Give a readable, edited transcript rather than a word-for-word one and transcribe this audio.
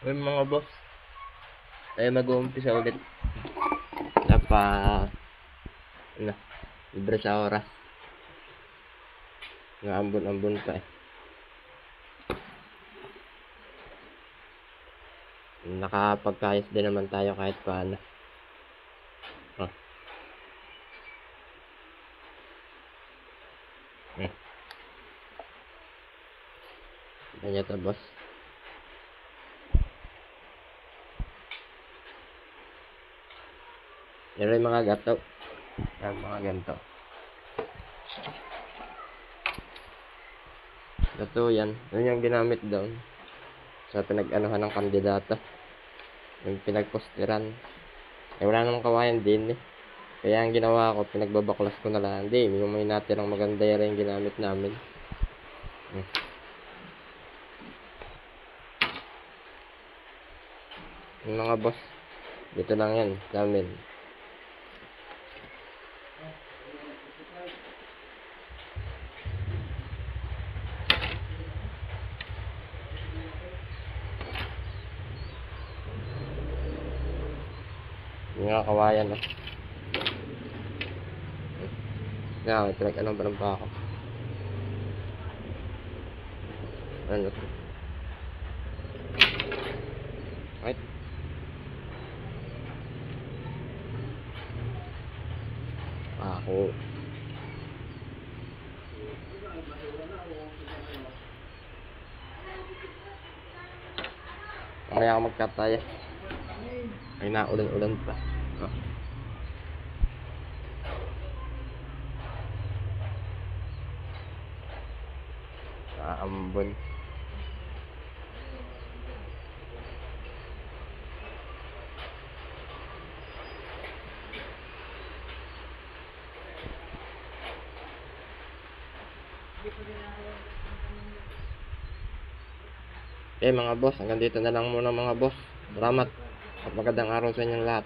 Ay mga boss, ay mag-uumpisa ulit. Dapat, ano, libre sa oras. Nga-ambon-ambon pa eh. Nakapagkayos din naman tayo kahit paano. Oh. Ganyan to boss. Yan rin mga gato. Yan mga ganito. Gato yan. Yun yung ginamit doon sa pinag-anuhan ng kandidato. Yung pinagposteran. Eh wala namang kawayan din eh. Kaya ang ginawa ko, pinagbabaklas ko na lang. Hindi, yung may natirang maganda yung ginamit namin. Yung mga boss, dito lang yan sa amin. Yung mga kawayan no? Nga, may pinag-anong ba ng pa ako? Ano to? Right? Ako. Mamaya ako magkataya. Ay naulan-ulan pa. Oh. Ambon. Okay mga boss, hanggang dito na lang muna mga boss. Salamat at magandang araw sa inyong lahat.